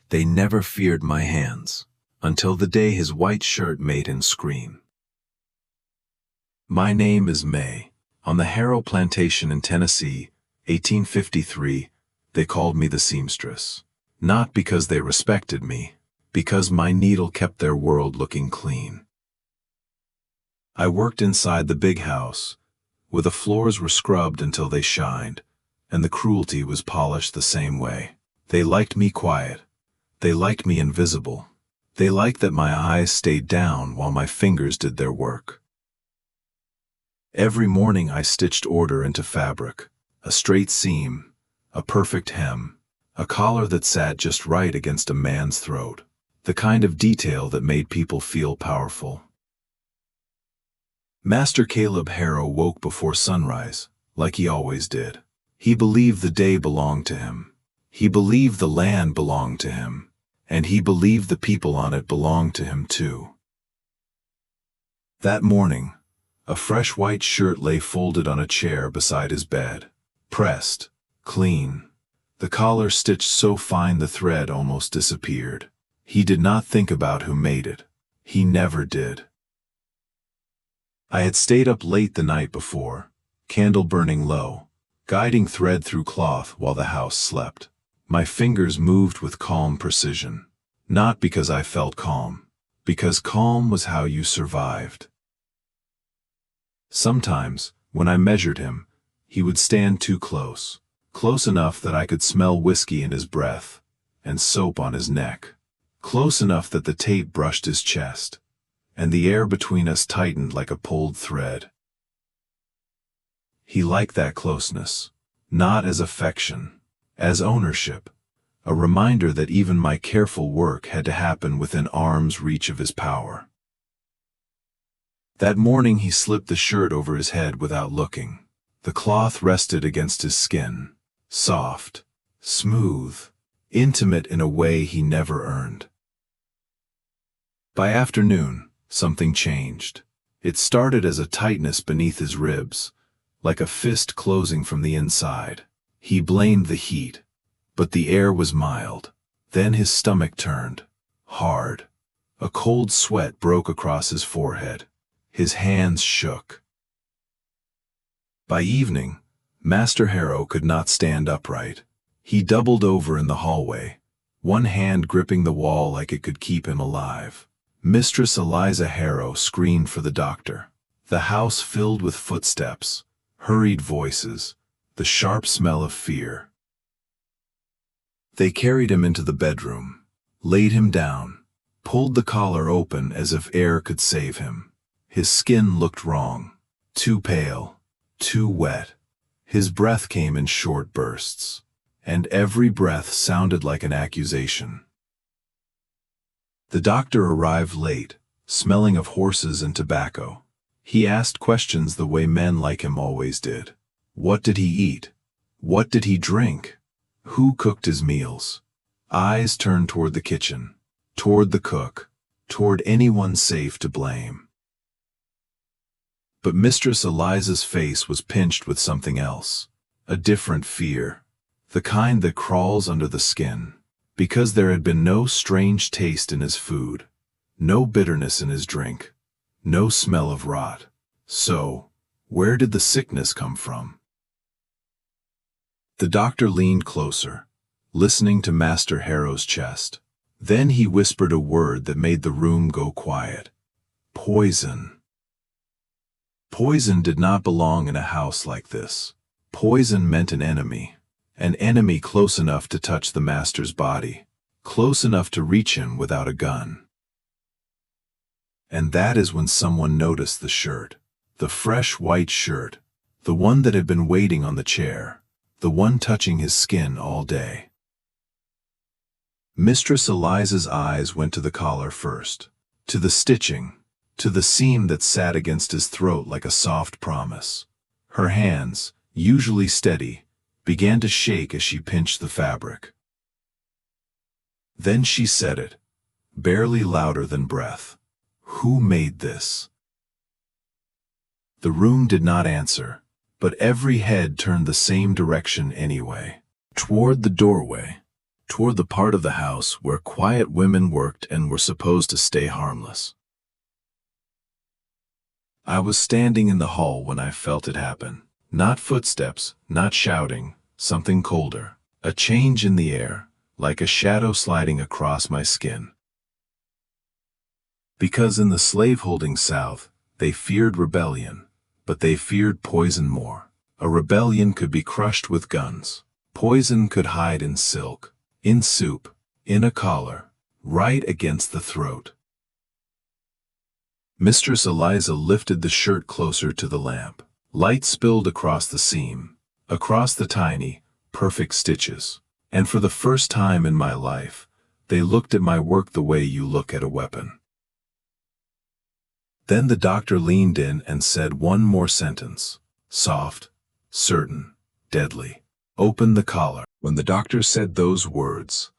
They never feared my hands, until the day his white shirt made him scream. My name is May. On the Harrow plantation in Tennessee, 1853, they called me the seamstress. Not because they respected me, because my needle kept their world looking clean. I worked inside the big house, where the floors were scrubbed until they shined, and the cruelty was polished the same way. They liked me quiet. They liked me invisible. They liked that my eyes stayed down while my fingers did their work. Every morning I stitched order into fabric, a straight seam, a perfect hem, a collar that sat just right against a man's throat, the kind of detail that made people feel powerful. Master Caleb Harrow woke before sunrise, like he always did. He believed the day belonged to him. He believed the land belonged to him, and he believed the people on it belonged to him too. That morning, a fresh white shirt lay folded on a chair beside his bed, pressed, clean, the collar stitched so fine the thread almost disappeared. He did not think about who made it. He never did. I had stayed up late the night before, candle burning low, guiding thread through cloth while the house slept. My fingers moved with calm precision, not because I felt calm, because calm was how you survived. Sometimes, when I measured him, he would stand too close, close enough that I could smell whiskey in his breath, and soap on his neck, close enough that the tape brushed his chest, and the air between us tightened like a pulled thread. He liked that closeness, not as affection, as ownership, a reminder that even my careful work had to happen within arm's reach of his power. That morning he slipped the shirt over his head without looking. The cloth rested against his skin, soft, smooth, intimate in a way he never earned. By afternoon, something changed. It started as a tightness beneath his ribs, like a fist closing from the inside. He blamed the heat, but the air was mild. Then his stomach turned, hard. A cold sweat broke across his forehead. His hands shook. By evening, Master Harrow could not stand upright. He doubled over in the hallway, one hand gripping the wall like it could keep him alive. Mistress Eliza Harrow screamed for the doctor. The house filled with footsteps, hurried voices, the sharp smell of fear. They carried him into the bedroom, laid him down, pulled the collar open as if air could save him. His skin looked wrong, too pale, too wet. His breath came in short bursts, and every breath sounded like an accusation. The doctor arrived late, smelling of horses and tobacco. He asked questions the way men like him always did. What did he eat? What did he drink? Who cooked his meals? Eyes turned toward the kitchen, toward the cook, toward anyone safe to blame. But Mistress Eliza's face was pinched with something else, a different fear, the kind that crawls under the skin, because there had been no strange taste in his food, no bitterness in his drink, no smell of rot. So, where did the sickness come from? The doctor leaned closer, listening to Master Harrow's chest. Then he whispered a word that made the room go quiet. Poison. Poison did not belong in a house like this. Poison meant an enemy close enough to touch the master's body, close enough to reach him without a gun. And that is when someone noticed the shirt, the fresh white shirt, the one that had been waiting on the chair, the one touching his skin all day. Mistress Eliza's eyes went to the collar first, to the stitching, to the seam that sat against his throat like a soft promise. Her hands, usually steady, began to shake as she pinched the fabric. Then she said it, barely louder than breath. Who made this? The room did not answer, but every head turned the same direction anyway, toward the doorway. toward the part of the house where quiet women worked and were supposed to stay harmless. I was standing in the hall when I felt it happen. Not footsteps, not shouting, something colder. A change in the air, like a shadow sliding across my skin. Because in the slaveholding South, they feared rebellion, but they feared poison more. A rebellion could be crushed with guns. Poison could hide in silk, in soup, in a collar, right against the throat. Mistress Eliza lifted the shirt closer to the lamp. Light spilled across the seam, across the tiny, perfect stitches. And for the first time in my life, they looked at my work the way you look at a weapon. Then the doctor leaned in and said one more sentence, soft, certain, deadly. Open the collar. When the doctor said those words,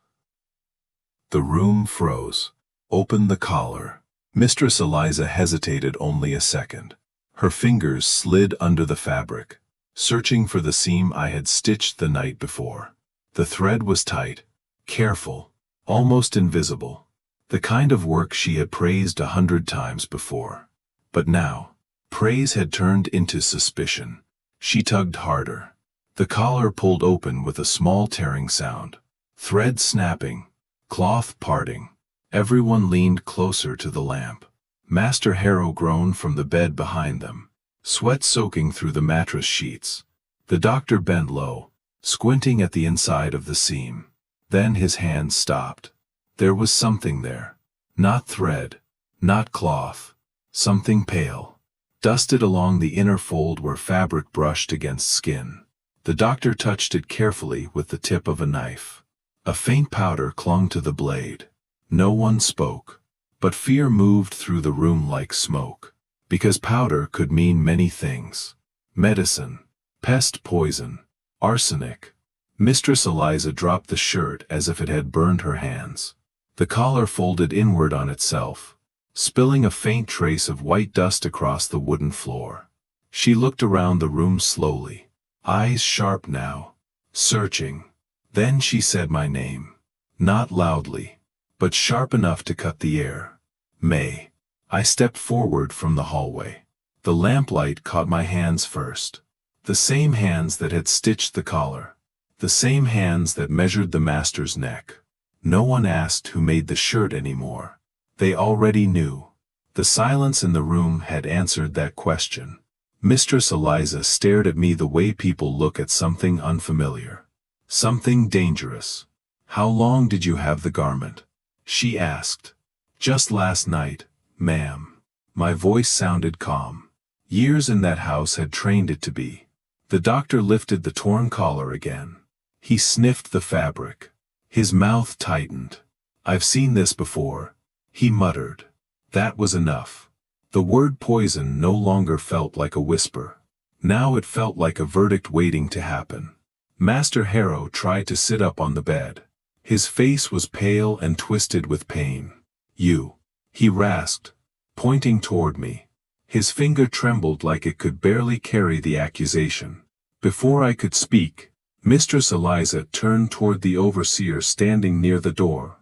the room froze. Open the collar. Mistress Eliza hesitated only a second. Her fingers slid under the fabric, searching for the seam I had stitched the night before. The thread was tight, careful, almost invisible, the kind of work she had praised 100 times before. But now, praise had turned into suspicion. She tugged harder. The collar pulled open with a small tearing sound. Thread snapping, cloth parting. Everyone leaned closer to the lamp. Master Harrow groaned from the bed behind them, sweat soaking through the mattress sheets. The doctor bent low, squinting at the inside of the seam. Then his hand stopped. There was something there. Not thread, not cloth. Something pale, dusted along the inner fold where fabric brushed against skin. The doctor touched it carefully with the tip of a knife. A faint powder clung to the blade. No one spoke, but fear moved through the room like smoke, because powder could mean many things. Medicine, pest poison, arsenic. Mistress Eliza dropped the shirt as if it had burned her hands. The collar folded inward on itself, spilling a faint trace of white dust across the wooden floor. She looked around the room slowly, eyes sharp now, searching. Then she said my name, not loudly, but sharp enough to cut the air. May. I stepped forward from the hallway. The lamplight caught my hands first. The same hands that had stitched the collar. The same hands that measured the master's neck. No one asked who made the shirt anymore. They already knew. The silence in the room had answered that question. Mistress Eliza stared at me the way people look at something unfamiliar. Something dangerous. How long did you have the garment? She asked. Just last night, ma'am. My voice sounded calm. Years in that house had trained it to be. The doctor lifted the torn collar again. He sniffed the fabric. His mouth tightened. I've seen this before, he muttered. That was enough. The word poison no longer felt like a whisper. Now it felt like a verdict waiting to happen. Master Harrow tried to sit up on the bed. His face was pale and twisted with pain. You, he rasped, pointing toward me. His finger trembled like it could barely carry the accusation. Before I could speak, Mistress Eliza turned toward the overseer standing near the door.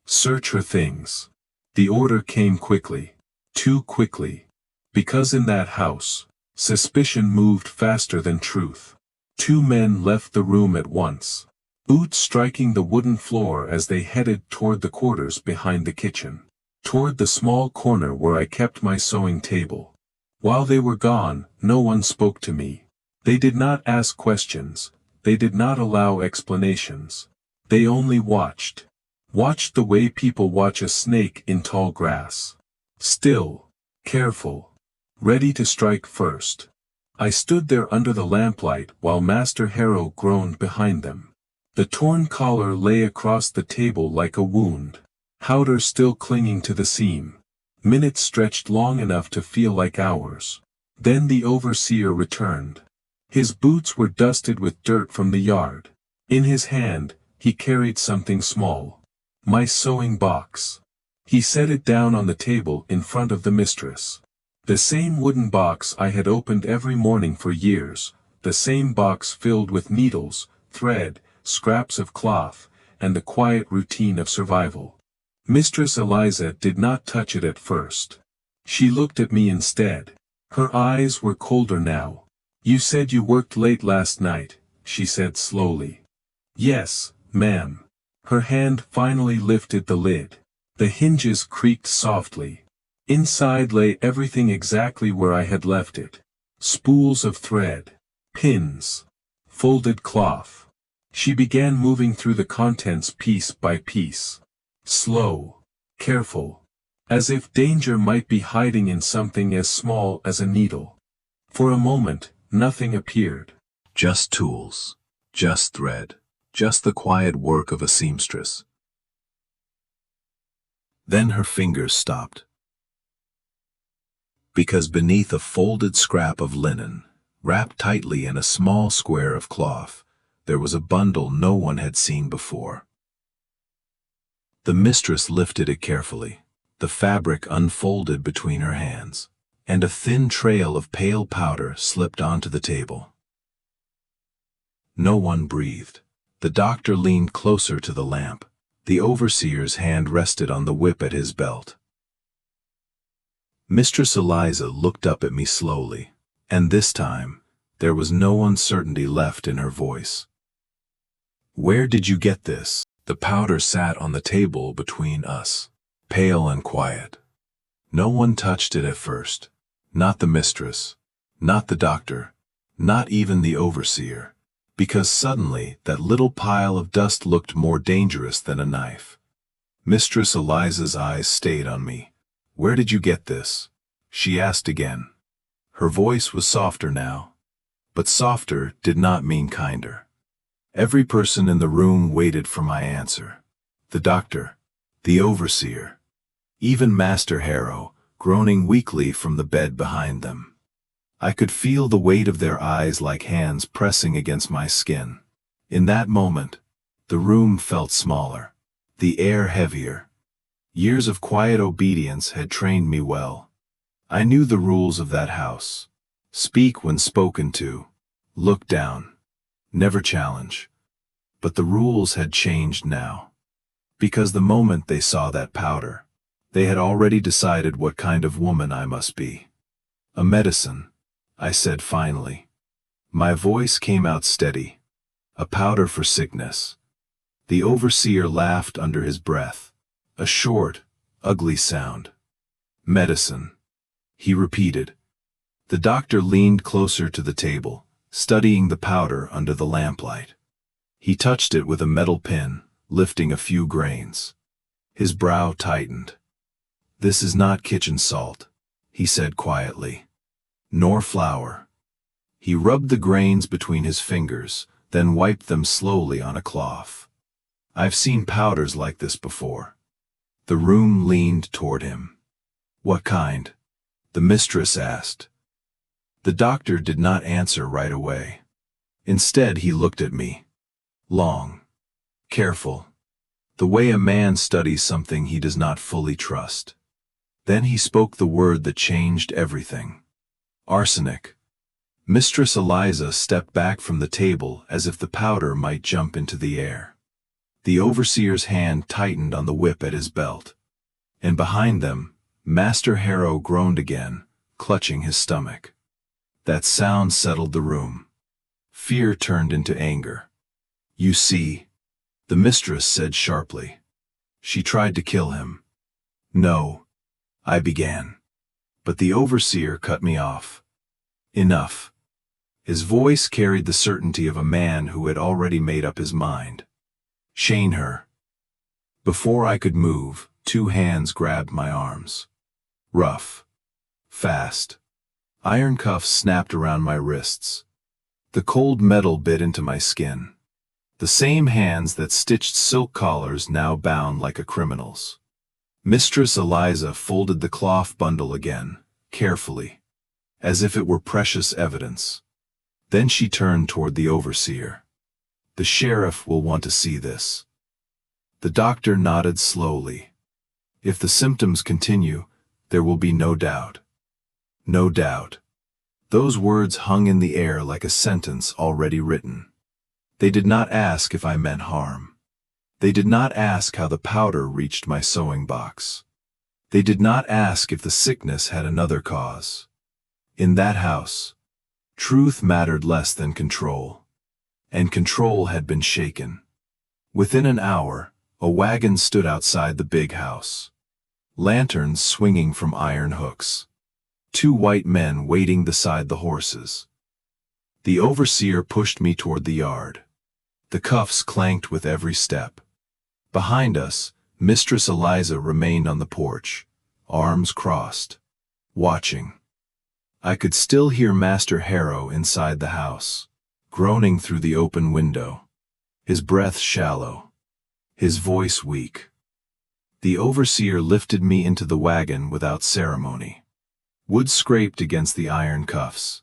Search her things. The order came quickly. Too quickly. Because in that house, suspicion moved faster than truth. 2 men left the room at once, boots striking the wooden floor as they headed toward the quarters behind the kitchen, toward the small corner where I kept my sewing table. While they were gone, no one spoke to me. They did not ask questions. They did not allow explanations. They only watched. Watched the way people watch a snake in tall grass. Still, careful, ready to strike first. I stood there under the lamplight while Master Harrow groaned behind them. The torn collar lay across the table like a wound, powder still clinging to the seam. Minutes stretched long enough to feel like hours. Then the overseer returned. His boots were dusted with dirt from the yard. In his hand, he carried something small. My sewing box. He set it down on the table in front of the mistress. The same wooden box I had opened every morning for years, the same box filled with needles, thread, scraps of cloth, and the quiet routine of survival. Mistress Eliza did not touch it at first. She looked at me instead. Her eyes were colder now. "You said you worked late last night," she said slowly. "Yes, ma'am." Her hand finally lifted the lid. The hinges creaked softly. Inside lay everything exactly where I had left it. Spools of thread, pins, folded cloth. She began moving through the contents piece by piece. Slow, careful, as if danger might be hiding in something as small as a needle. For a moment, nothing appeared. Just tools, just thread, just the quiet work of a seamstress. Then her fingers stopped. Because beneath a folded scrap of linen, wrapped tightly in a small square of cloth, there was a bundle no one had seen before. The mistress lifted it carefully, the fabric unfolded between her hands, and a thin trail of pale powder slipped onto the table. No one breathed. The doctor leaned closer to the lamp. The overseer's hand rested on the whip at his belt. Mistress Eliza looked up at me slowly, and this time, there was no uncertainty left in her voice. "Where did you get this?" The powder sat on the table between us, pale and quiet. No one touched it at first. Not the mistress, not the doctor, not even the overseer, because suddenly that little pile of dust looked more dangerous than a knife. Mistress Eliza's eyes stayed on me. "Where did you get this?" she asked again. Her voice was softer now, but softer did not mean kinder. Every person in the room waited for my answer. The doctor, the overseer, even Master Harrow, groaning weakly from the bed behind them. I could feel the weight of their eyes like hands pressing against my skin. In that moment, the room felt smaller, the air heavier. Years of quiet obedience had trained me well. I knew the rules of that house. Speak when spoken to. Look down. Never challenge. But the rules had changed now. Because the moment they saw that powder, they had already decided what kind of woman I must be. "A medicine," I said finally. My voice came out steady. "A powder for sickness." The overseer laughed under his breath. A short, ugly sound. "Medicine," he repeated. The doctor leaned closer to the table, studying the powder under the lamplight. He touched it with a metal pin, lifting a few grains. His brow tightened. "This is not kitchen salt," he said quietly. "Nor flour." He rubbed the grains between his fingers, then wiped them slowly on a cloth. "I've seen powders like this before." The room leaned toward him. "What kind?" the mistress asked. The doctor did not answer right away. Instead he looked at me. Long. Careful. The way a man studies something he does not fully trust. Then he spoke the word that changed everything. "Arsenic." Mistress Eliza stepped back from the table as if the powder might jump into the air. The overseer's hand tightened on the whip at his belt. And behind them, Master Harrow groaned again, clutching his stomach. That sound settled the room. Fear turned into anger. "You see," the mistress said sharply. "She tried to kill him." "No," I began. But the overseer cut me off. "Enough." His voice carried the certainty of a man who had already made up his mind. "Chain her." Before I could move, two hands grabbed my arms. Rough. Fast. Iron cuffs snapped around my wrists. The cold metal bit into my skin. The same hands that stitched silk collars now bound like a criminal's. Mistress Eliza folded the cloth bundle again, carefully, as if it were precious evidence. Then she turned toward the overseer. "The sheriff will want to see this." The doctor nodded slowly. "If the symptoms continue, there will be no doubt." No doubt. Those words hung in the air like a sentence already written. They did not ask if I meant harm. They did not ask how the powder reached my sewing box. They did not ask if the sickness had another cause. In that house, truth mattered less than control. And control had been shaken. Within an hour, a wagon stood outside the big house. Lanterns swinging from iron hooks. 2 white men waiting beside the horses. The overseer pushed me toward the yard. The cuffs clanked with every step. Behind us, Mistress Eliza remained on the porch, arms crossed, watching. I could still hear Master Harrow inside the house, groaning through the open window, his breath shallow, his voice weak. The overseer lifted me into the wagon without ceremony. Wood scraped against the iron cuffs.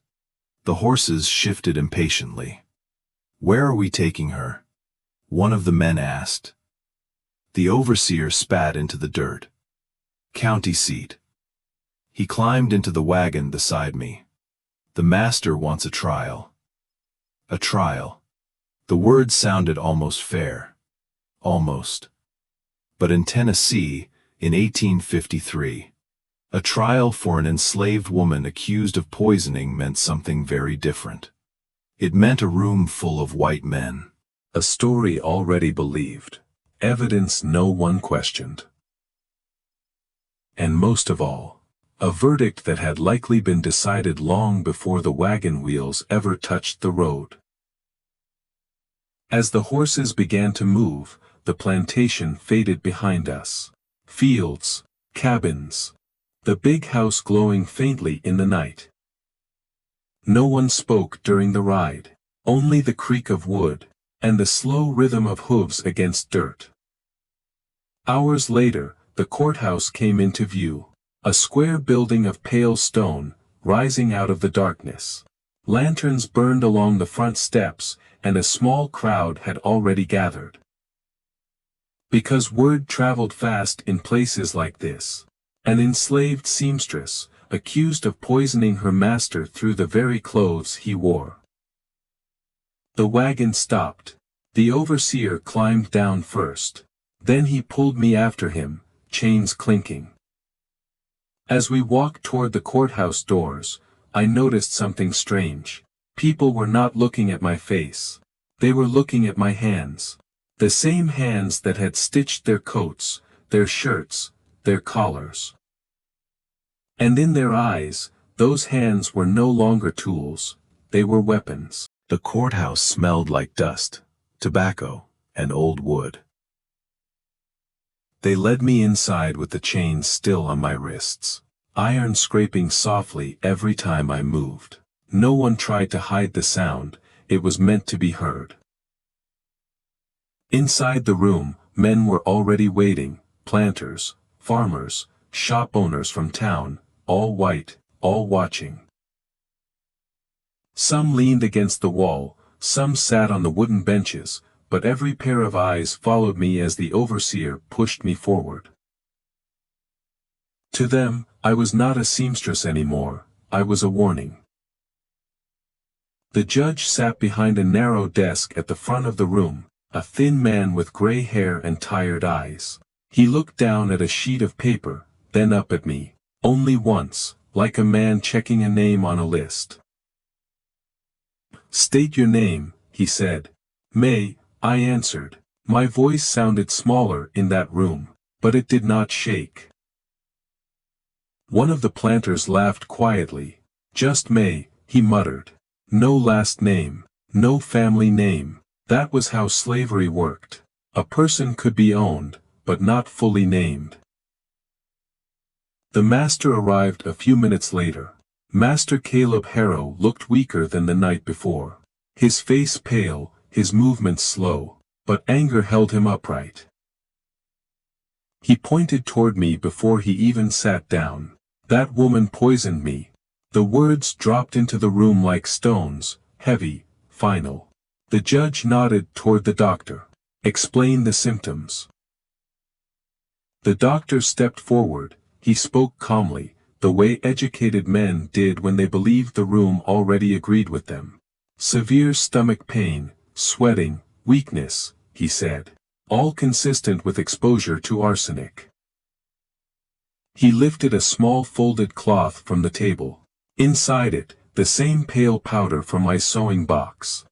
The horses shifted impatiently. "Where are we taking her?" one of the men asked. The overseer spat into the dirt. "County seat." He climbed into the wagon beside me. "The master wants a trial." A trial. The word sounded almost fair. Almost. But in Tennessee, in 1853, a trial for an enslaved woman accused of poisoning meant something very different. It meant a room full of white men. A story already believed. Evidence no one questioned. And most of all, a verdict that had likely been decided long before the wagon wheels ever touched the road. As the horses began to move, the plantation faded behind us. Fields, cabins, the big house glowing faintly in the night. No one spoke during the ride, only the creak of wood, and the slow rhythm of hooves against dirt. Hours later, the courthouse came into view, a square building of pale stone, rising out of the darkness. Lanterns burned along the front steps, and a small crowd had already gathered. Because word traveled fast in places like this. An enslaved seamstress, accused of poisoning her master through the very clothes he wore. The wagon stopped. The overseer climbed down first. Then he pulled me after him, chains clinking. As we walked toward the courthouse doors, I noticed something strange. People were not looking at my face. They were looking at my hands. The same hands that had stitched their coats, their shirts, their collars. And in their eyes, those hands were no longer tools, they were weapons. The courthouse smelled like dust, tobacco, and old wood. They led me inside with the chains still on my wrists, iron scraping softly every time I moved. No one tried to hide the sound, it was meant to be heard. Inside the room, men were already waiting, planters, farmers, shop owners from town, all white, all watching. Some leaned against the wall, some sat on the wooden benches, but every pair of eyes followed me as the overseer pushed me forward. To them, I was not a seamstress anymore, I was a warning. The judge sat behind a narrow desk at the front of the room, a thin man with gray hair and tired eyes. He looked down at a sheet of paper, then up at me, only once, like a man checking a name on a list. "State your name," he said. "May," I answered. My voice sounded smaller in that room, but it did not shake. One of the planters laughed quietly. "Just May," he muttered. "No last name, no family name. That was how slavery worked. A person could be owned, but not fully named." The master arrived a few minutes later. Master Caleb Harrow looked weaker than the night before. His face pale, his movements slow, but anger held him upright. He pointed toward me before he even sat down. "That woman poisoned me." The words dropped into the room like stones, heavy, final. The judge nodded toward the doctor. "Explain the symptoms." The doctor stepped forward. He spoke calmly, the way educated men did when they believed the room already agreed with them. "Severe stomach pain, sweating, weakness," he said. all consistent with exposure to arsenic. He lifted a small folded cloth from the table. Inside it, the same pale powder from my sewing box.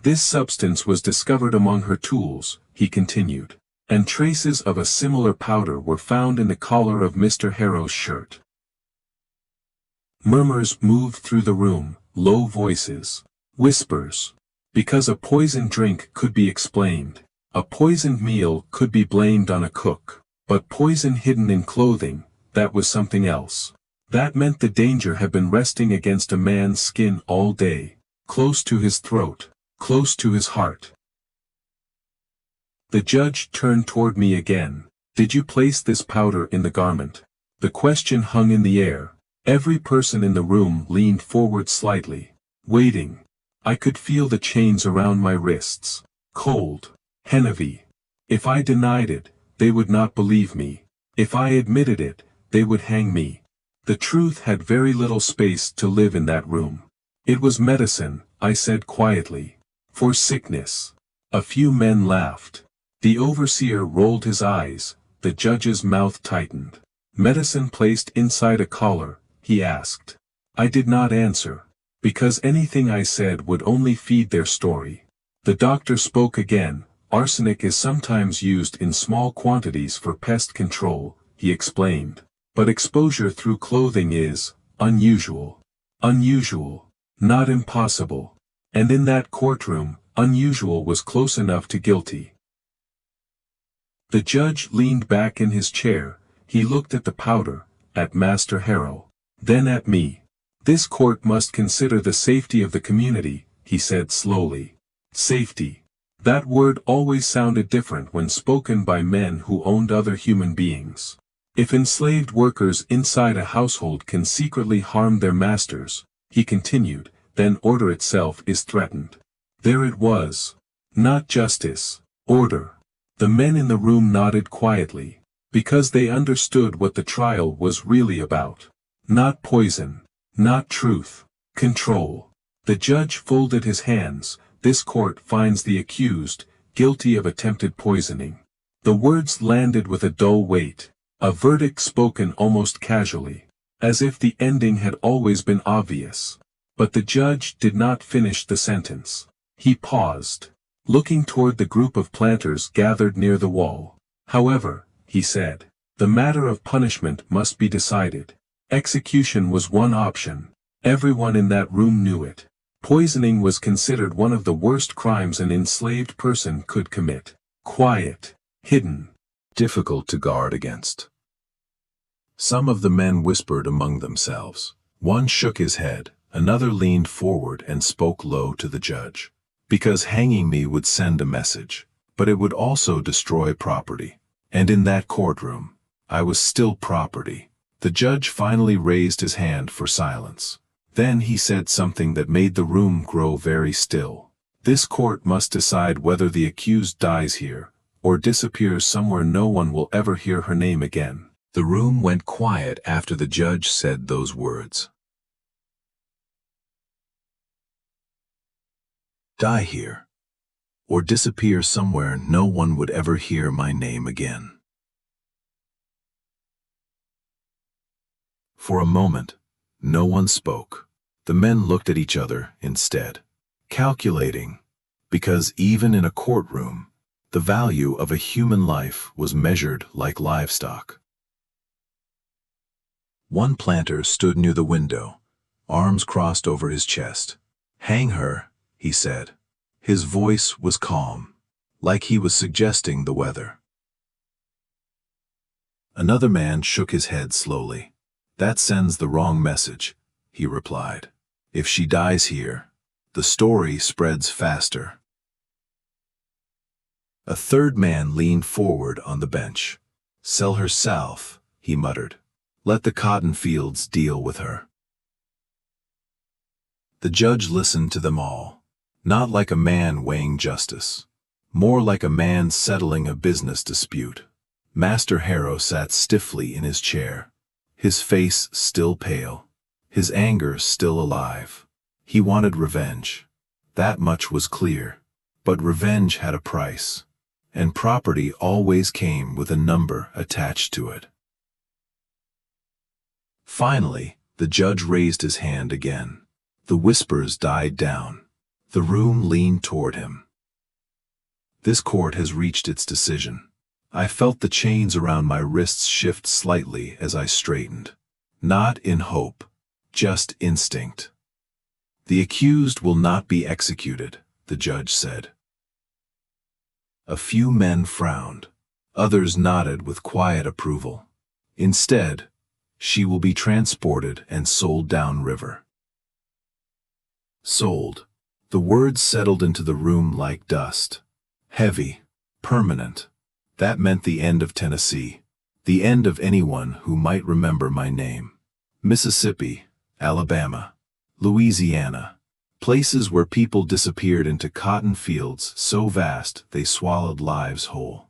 This substance was discovered among her tools, he continued, and traces of a similar powder were found in the collar of Mr. Harrow's shirt. Murmurs moved through the room, low voices, whispers. Because a poisoned drink could be explained, a poisoned meal could be blamed on a cook, but poison hidden in clothing, that was something else. That meant the danger had been resting against a man's skin all day, close to his throat, close to his heart. The judge turned toward me again. Did you place this powder in the garment? The question hung in the air. Every person in the room leaned forward slightly, waiting. I could feel the chains around my wrists, cold, heavy. If I denied it, they would not believe me. If I admitted it, they would hang me. The truth had very little space to live in that room. It was medicine, I said quietly, for sickness. A few men laughed. The overseer rolled his eyes, the judge's mouth tightened. Medicine placed inside a collar, he asked. I did not answer, because anything I said would only feed their story. The doctor spoke again. Arsenic is sometimes used in small quantities for pest control, he explained. But exposure through clothing is unusual. Unusual, not impossible. And in that courtroom, unusual was close enough to guilty. The judge leaned back in his chair. He looked at the powder, at Master Harrow, then at me. This court must consider the safety of the community, he said slowly. Safety. That word always sounded different when spoken by men who owned other human beings. If enslaved workers inside a household can secretly harm their masters, he continued, then order itself is threatened. There it was. Not justice, order. The men in the room nodded quietly, because they understood what the trial was really about. Not poison, not truth, control. The judge folded his hands. This court finds the accused guilty of attempted poisoning. The words landed with a dull weight, a verdict spoken almost casually, as if the ending had always been obvious. But the judge did not finish the sentence. He paused, looking toward the group of planters gathered near the wall. However, he said, the matter of punishment must be decided. Execution was one option. Everyone in that room knew it. Poisoning was considered one of the worst crimes an enslaved person could commit. Quiet, hidden, difficult to guard against. Some of the men whispered among themselves. One shook his head, another leaned forward and spoke low to the judge. Because hanging me would send a message, but it would also destroy property. And in that courtroom, I was still property. The judge finally raised his hand for silence. Then he said something that made the room grow very still. This court must decide whether the accused dies here, or disappears somewhere no one will ever hear her name again. The room went quiet after the judge said those words. Die here, or disappear somewhere no one would ever hear my name again. For a moment, no one spoke. The men looked at each other instead, calculating, because even in a courtroom, the value of a human life was measured like livestock. One planter stood near the window, arms crossed over his chest. Hang her, he said. His voice was calm, like he was suggesting the weather. Another man shook his head slowly. That sends the wrong message, he replied. If she dies here, the story spreads faster. A third man leaned forward on the bench. Sell her south, he muttered. Let the cotton fields deal with her. The judge listened to them all, not like a man weighing justice, more like a man settling a business dispute. Master Harrow sat stiffly in his chair, his face still pale, his anger still alive. He wanted revenge. That much was clear. But revenge had a price. and property always came with a number attached to it. Finally, the judge raised his hand again. The whispers died down. The room leaned toward him. This court has reached its decision. I felt the chains around my wrists shift slightly as I straightened. Not in hope, just instinct. The accused will not be executed, the judge said. A few men frowned. Others nodded with quiet approval. Instead, she will be transported and sold downriver. Sold. The words settled into the room like dust. Heavy, permanent. That meant the end of Tennessee. The end of anyone who might remember my name. Mississippi, Alabama, Louisiana. Places where people disappeared into cotton fields so vast they swallowed lives whole.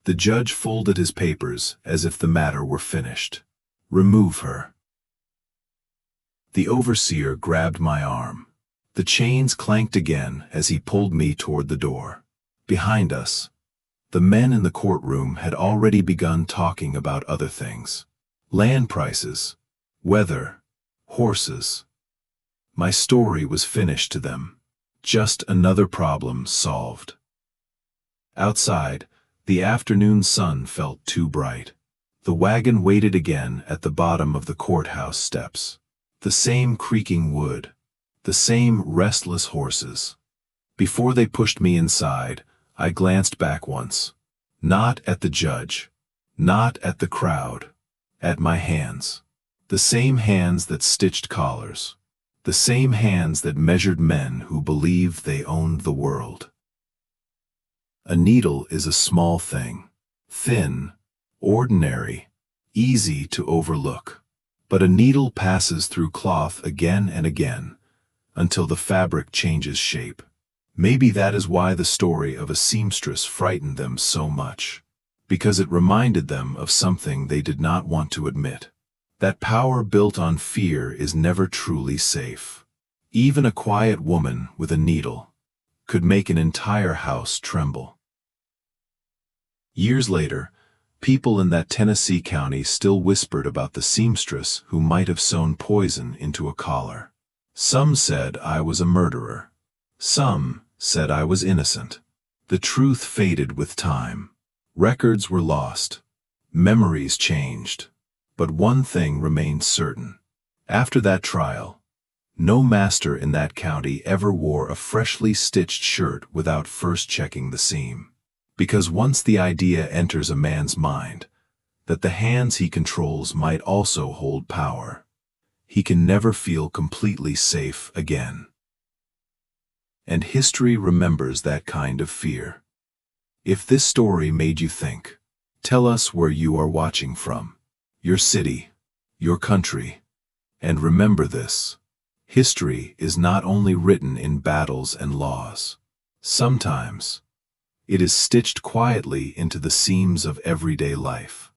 The judge folded his papers as if the matter were finished. Remove her. The overseer grabbed my arm. The chains clanked again as he pulled me toward the door. Behind us, the men in the courtroom had already begun talking about other things. Land prices, weather, horses. My story was finished to them. Just another problem solved. Outside, the afternoon sun felt too bright. The wagon waited again at the bottom of the courthouse steps. The same creaking wood. The same restless horses. Before they pushed me inside, I glanced back once. Not at the judge. Not at the crowd. At my hands. The same hands that stitched collars. The same hands that measured men who believed they owned the world. A needle is a small thing. Thin, ordinary, easy to overlook. But a needle passes through cloth again and again, until the fabric changes shape. Maybe that is why the story of a seamstress frightened them so much. Because it reminded them of something they did not want to admit. That power built on fear is never truly safe. Even a quiet woman with a needle could make an entire house tremble. Years later, people in that Tennessee county still whispered about the seamstress who might have sewn poison into a collar. Some said I was a murderer. Some said I was innocent. The truth faded with time. Records were lost. Memories changed. But one thing remained certain. After that trial, no master in that county ever wore a freshly stitched shirt without first checking the seam. Because once the idea enters a man's mind, that the hands he controls might also hold power, he can never feel completely safe again. And history remembers that kind of fear. If this story made you think, tell us where you are watching from, your city, your country, and remember this. History is not only written in battles and laws. Sometimes, it is stitched quietly into the seams of everyday life.